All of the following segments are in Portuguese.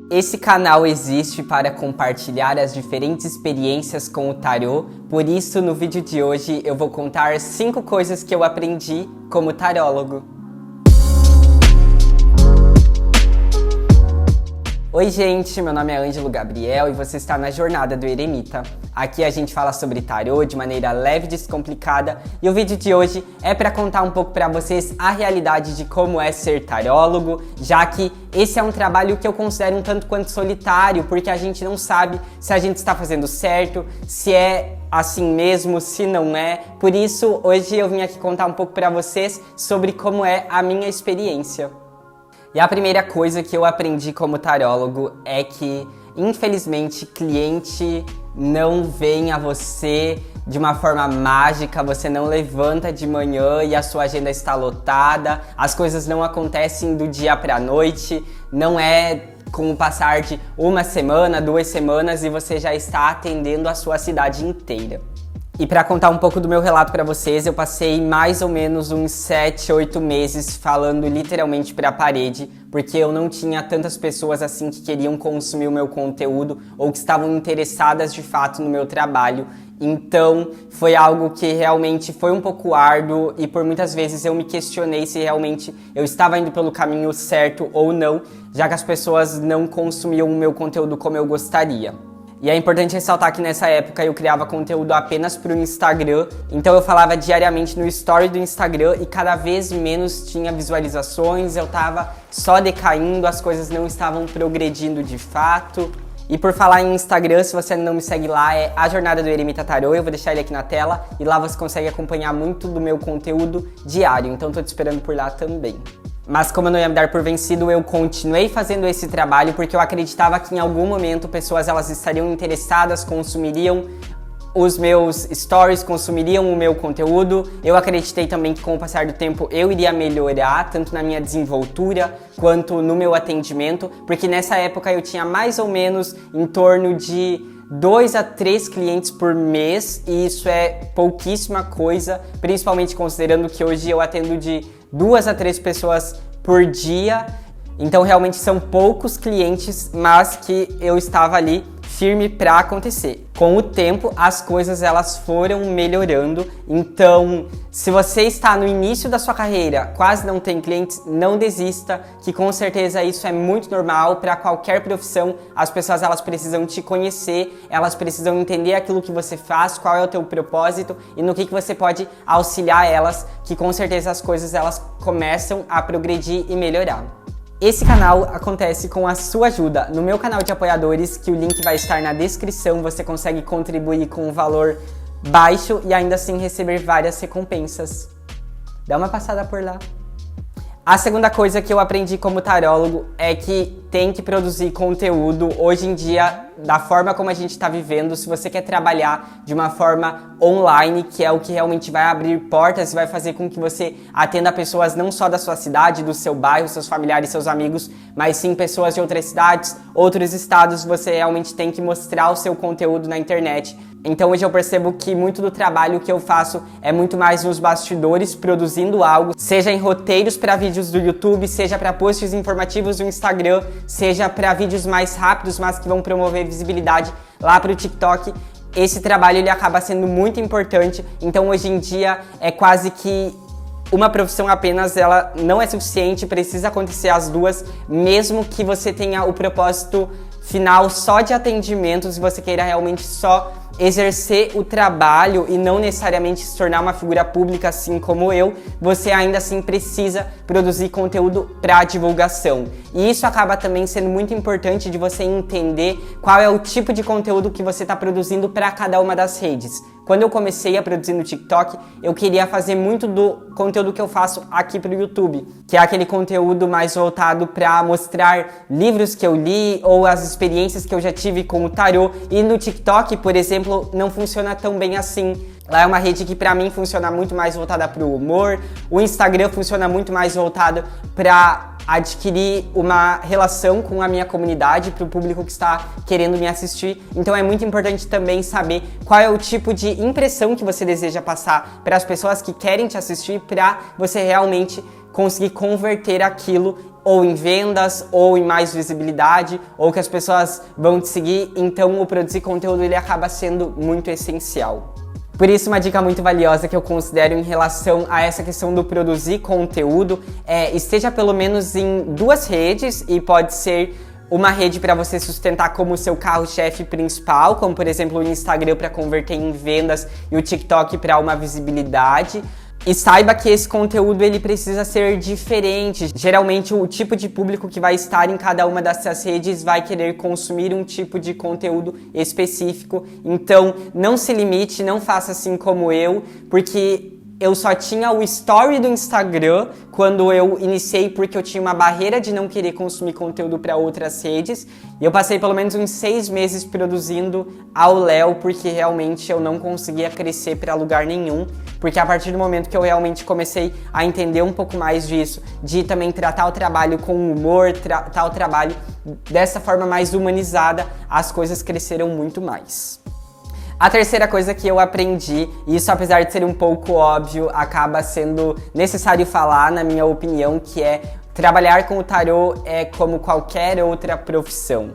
Esse canal existe para compartilhar as diferentes experiências com o tarô, por isso no vídeo de hoje eu vou contar 5 coisas que eu aprendi como tarólogo. Oi gente, meu nome é Ângelo Gabriel e você está na Jornada do Eremita. Aqui a gente fala sobre tarô de maneira leve e descomplicada e o vídeo de hoje é para contar um pouco para vocês a realidade de como é ser tarólogo, já que esse é um trabalho que eu considero um tanto quanto solitário, porque a gente não sabe se a gente está fazendo certo, se é assim mesmo, se não é. Por isso, hoje eu vim aqui contar um pouco para vocês sobre como é a minha experiência. E a primeira coisa que eu aprendi como tarólogo é que, infelizmente, cliente não vem a você de uma forma mágica, você não levanta de manhã e a sua agenda está lotada, as coisas não acontecem do dia para a noite, não é com o passar de uma semana, 2 semanas e você já está atendendo a sua cidade inteira. E para contar um pouco do meu relato para vocês, eu passei mais ou menos uns 7, 8 meses falando literalmente para a parede, porque eu não tinha tantas pessoas assim que queriam consumir o meu conteúdo ou que estavam interessadas de fato no meu trabalho. Então foi algo que realmente foi um pouco árduo e por muitas vezes eu me questionei se realmente eu estava indo pelo caminho certo ou não, já que as pessoas não consumiam o meu conteúdo como eu gostaria. E é importante ressaltar que nessa época eu criava conteúdo apenas para o Instagram, então eu falava diariamente no story do Instagram e cada vez menos tinha visualizações, eu tava só decaindo, as coisas não estavam progredindo de fato. E por falar em Instagram, se você não me segue lá, é a Jornada do Eremita Tarô, eu vou deixar ele aqui na tela e lá você consegue acompanhar muito do meu conteúdo diário, então tô te esperando por lá também. Mas como eu não ia me dar por vencido, eu continuei fazendo esse trabalho porque eu acreditava que em algum momento pessoas elas estariam interessadas, consumiriam os meus stories, consumiriam o meu conteúdo. Eu acreditei também que com o passar do tempo eu iria melhorar, tanto na minha desenvoltura quanto no meu atendimento, porque nessa época eu tinha mais ou menos em torno de 2 a 3 clientes por mês e isso é pouquíssima coisa, principalmente considerando que hoje eu atendo de 2 a 3 pessoas por dia, então realmente são poucos clientes, mas que eu estava ali firme para acontecer. Com o tempo, as coisas elas foram melhorando, então se você está no início da sua carreira, quase não tem clientes, não desista, que com certeza isso é muito normal para qualquer profissão. As pessoas elas precisam te conhecer, elas precisam entender aquilo que você faz, qual é o teu propósito e no que você pode auxiliar elas, que com certeza as coisas elas começam a progredir e melhorar. Esse canal acontece com a sua ajuda. No meu canal de apoiadores, que o link vai estar na descrição, você consegue contribuir com um valor baixo e ainda assim receber várias recompensas. Dá uma passada por lá. A segunda coisa que eu aprendi como tarólogo é que tem que produzir conteúdo. Hoje em dia, da forma como a gente está vivendo, se você quer trabalhar de uma forma online, que é o que realmente vai abrir portas e vai fazer com que você atenda pessoas não só da sua cidade, do seu bairro, seus familiares, seus amigos, mas sim pessoas de outras cidades, outros estados, você realmente tem que mostrar o seu conteúdo na internet. Então hoje eu percebo que muito do trabalho que eu faço é muito mais nos bastidores, produzindo algo, seja em roteiros para vídeos do YouTube, seja para posts informativos do Instagram, seja para vídeos mais rápidos, mas que vão promover visibilidade lá para o TikTok. Esse trabalho ele acaba sendo muito importante, então hoje em dia é quase que uma profissão apenas, ela não é suficiente, precisa acontecer as duas, mesmo que você tenha o propósito final só de atendimento, se você queira realmente só exercer o trabalho e não necessariamente se tornar uma figura pública assim como eu, você ainda assim precisa produzir conteúdo para divulgação. E isso acaba também sendo muito importante de você entender qual é o tipo de conteúdo que você está produzindo para cada uma das redes. Quando eu comecei a produzir no TikTok, eu queria fazer muito do conteúdo que eu faço aqui para o YouTube, que é aquele conteúdo mais voltado para mostrar livros que eu li ou as experiências que eu já tive com o tarô. E no TikTok, por exemplo, não funciona tão bem assim. Lá é uma rede que pra mim funciona muito mais voltada para o humor. O Instagram funciona muito mais voltado para adquirir uma relação com a minha comunidade, para o público que está querendo me assistir. Então é muito importante também saber qual é o tipo de impressão que você deseja passar para as pessoas que querem te assistir, para você realmente conseguir converter aquilo ou em vendas, ou em mais visibilidade, ou que as pessoas vão te seguir, então o produzir conteúdo ele acaba sendo muito essencial. Por isso, uma dica muito valiosa que eu considero em relação a essa questão do produzir conteúdo é esteja pelo menos em 2 redes, e pode ser uma rede para você sustentar como seu carro-chefe principal, como por exemplo o Instagram para converter em vendas e o TikTok para uma visibilidade. E saiba que esse conteúdo ele precisa ser diferente. Geralmente o tipo de público que vai estar em cada uma dessas redes vai querer consumir um tipo de conteúdo específico. Então não se limite, não faça assim como eu, porque eu só tinha o story do Instagram quando eu iniciei, porque eu tinha uma barreira de não querer consumir conteúdo para outras redes. E eu passei pelo menos uns 6 meses produzindo ao Léo, porque realmente eu não conseguia crescer para lugar nenhum. Porque a partir do momento que eu realmente comecei a entender um pouco mais disso, de também tratar o trabalho com humor, tratar o trabalho dessa forma mais humanizada, as coisas cresceram muito mais. A terceira coisa que eu aprendi, e isso apesar de ser um pouco óbvio, acaba sendo necessário falar, na minha opinião, que é trabalhar com o tarô é como qualquer outra profissão.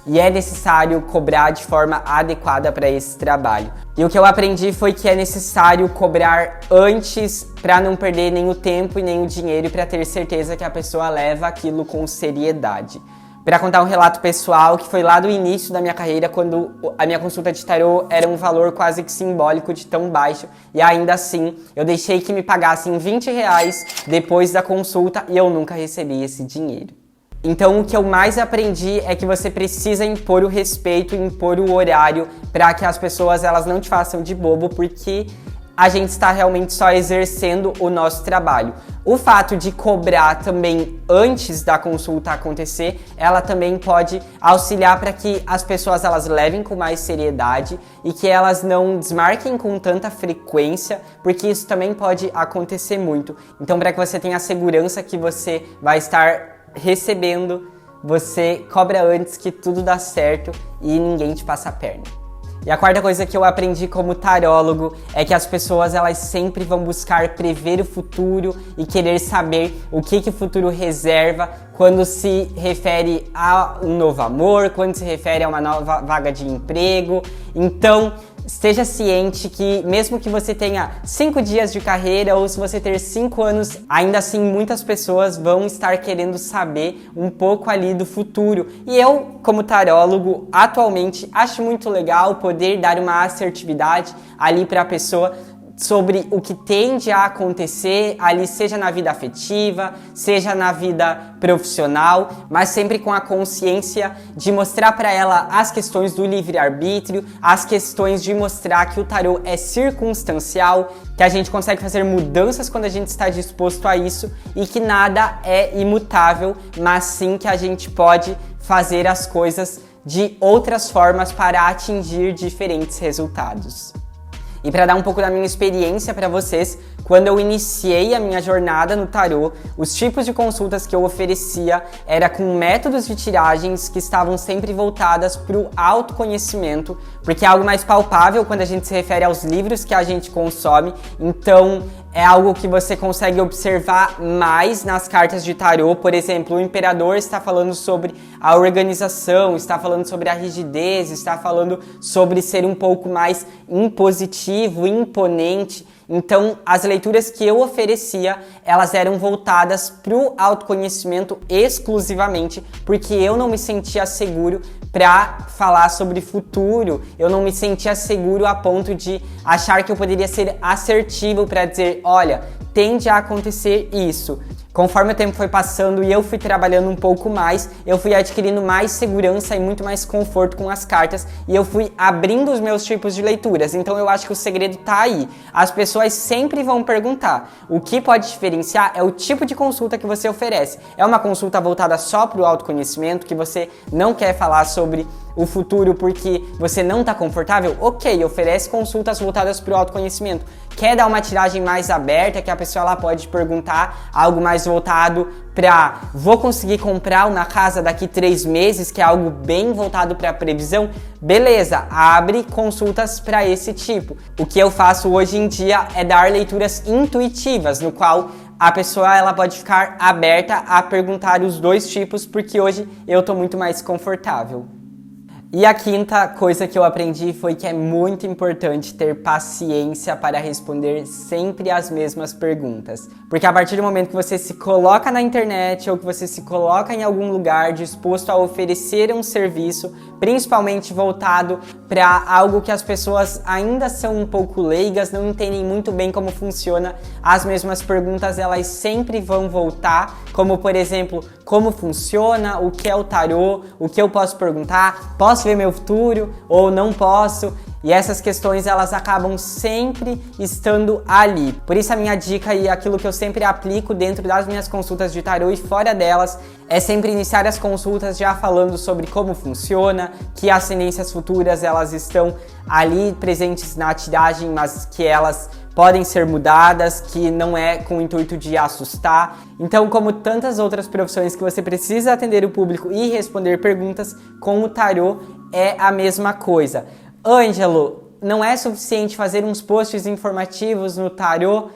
E é necessário cobrar de forma adequada para esse trabalho. E o que eu aprendi foi que é necessário cobrar antes para não perder nem o tempo e nem o dinheiro, para ter certeza que a pessoa leva aquilo com seriedade. Para contar um relato pessoal que foi lá do início da minha carreira, quando a minha consulta de tarô era um valor quase que simbólico de tão baixo, e ainda assim eu deixei que me pagassem R$20 depois da consulta e eu nunca recebi esse dinheiro. Então o que eu mais aprendi é que você precisa impor o respeito, impor o horário, para que as pessoas elas não te façam de bobo, porque a gente está realmente só exercendo o nosso trabalho. O fato de cobrar também antes da consulta acontecer, ela também pode auxiliar para que as pessoas elas levem com mais seriedade e que elas não desmarquem com tanta frequência, porque isso também pode acontecer muito. Então, para que você tenha a segurança que você vai estar recebendo, você cobra antes, que tudo dá certo e ninguém te passa a perna. E a quarta coisa que eu aprendi como tarólogo é que as pessoas elas sempre vão buscar prever o futuro e querer saber o que o futuro reserva quando se refere a um novo amor, quando se refere a uma nova vaga de emprego. Então, esteja ciente que mesmo que você tenha 5 dias de carreira ou se você ter 5 anos, ainda assim muitas pessoas vão estar querendo saber um pouco ali do futuro. E eu, como tarólogo, atualmente acho muito legal poder dar uma assertividade ali para a pessoa sobre o que tende a acontecer ali, seja na vida afetiva, seja na vida profissional, mas sempre com a consciência de mostrar para ela as questões do livre-arbítrio, as questões de mostrar que o tarô é circunstancial, que a gente consegue fazer mudanças quando a gente está disposto a isso e que nada é imutável, mas sim que a gente pode fazer as coisas de outras formas para atingir diferentes resultados. E para dar um pouco da minha experiência para vocês, quando eu iniciei a minha jornada no tarô, os tipos de consultas que eu oferecia era com métodos de tiragens que estavam sempre voltadas para o autoconhecimento, porque é algo mais palpável quando a gente se refere aos livros que a gente consome, então é algo que você consegue observar mais nas cartas de tarô. Por exemplo, o Imperador está falando sobre a organização, está falando sobre a rigidez, está falando sobre ser um pouco mais impositivo, imponente. Então, as leituras que eu oferecia, elas eram voltadas para o autoconhecimento exclusivamente, porque eu não me sentia seguro para falar sobre futuro, eu não me sentia seguro a ponto de achar que eu poderia ser assertivo para dizer, olha, tende a acontecer isso. Conforme o tempo foi passando e eu fui trabalhando um pouco mais, eu fui adquirindo mais segurança e muito mais conforto com as cartas e eu fui abrindo os meus tipos de leituras. Então eu acho que o segredo tá aí. As pessoas sempre vão perguntar. O que pode diferenciar é o tipo de consulta que você oferece. É uma consulta voltada só para o autoconhecimento, que você não quer falar sobre o futuro porque você não está confortável? Ok, oferece consultas voltadas para o autoconhecimento. Quer dar uma tiragem mais aberta, que a pessoa lá pode perguntar algo mais voltado para vou conseguir comprar uma casa daqui 3 meses, que é algo bem voltado para a previsão? Beleza, abre consultas para esse tipo. O que eu faço hoje em dia é dar leituras intuitivas, no qual a pessoa ela pode ficar aberta a perguntar os dois tipos, porque hoje eu tô muito mais confortável. E a quinta coisa que eu aprendi foi que é muito importante ter paciência para responder sempre as mesmas perguntas. Porque a partir do momento que você se coloca na internet ou que você se coloca em algum lugar disposto a oferecer um serviço, principalmente voltado para algo que as pessoas ainda são um pouco leigas, não entendem muito bem como funciona, as mesmas perguntas elas sempre vão voltar, como por exemplo, como funciona, o que é o tarô, o que eu posso perguntar, posso ver meu futuro ou não posso? E essas questões elas acabam sempre estando ali. Por isso a minha dica e aquilo que eu sempre aplico dentro das minhas consultas de tarô e fora delas é sempre iniciar as consultas já falando sobre como funciona, que as tendências futuras elas estão ali presentes na tiragem, mas que elas podem ser mudadas, que não é com o intuito de assustar. Então, como tantas outras profissões que você precisa atender o público e responder perguntas, com o tarô é a mesma coisa. Ângelo, não é suficiente fazer uns posts informativos no tarô?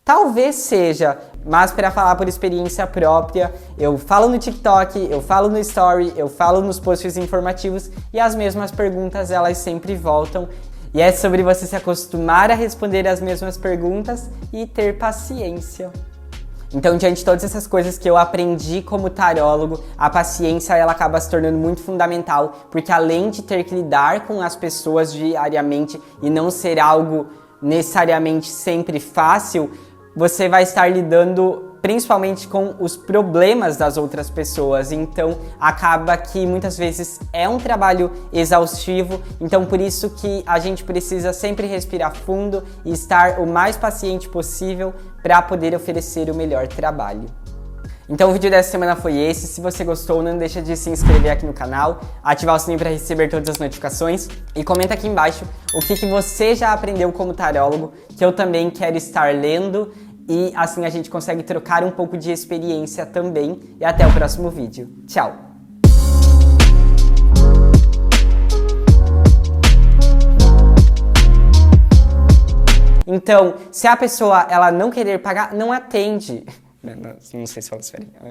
Talvez seja, mas para falar por experiência própria, eu falo no TikTok, eu falo no Story, eu falo nos posts informativos e as mesmas perguntas elas sempre voltam. E é sobre você se acostumar a responder as mesmas perguntas e ter paciência. Então, diante de todas essas coisas que eu aprendi como tarólogo, a paciência ela acaba se tornando muito fundamental, porque além de ter que lidar com as pessoas diariamente e não ser algo necessariamente sempre fácil, você vai estar lidando principalmente com os problemas das outras pessoas, então acaba que muitas vezes é um trabalho exaustivo, então por isso que a gente precisa sempre respirar fundo e estar o mais paciente possível para poder oferecer o melhor trabalho. Então o vídeo dessa semana foi esse. Se você gostou, não deixa de se inscrever aqui no canal, ativar o sininho para receber todas as notificações e comenta aqui embaixo o que você já aprendeu como tarólogo, que eu também quero estar lendo. E assim a gente consegue trocar um pouco de experiência também. E até o próximo vídeo. Tchau! Então, se a pessoa ela não querer pagar, não atende. Não sei se fala isso.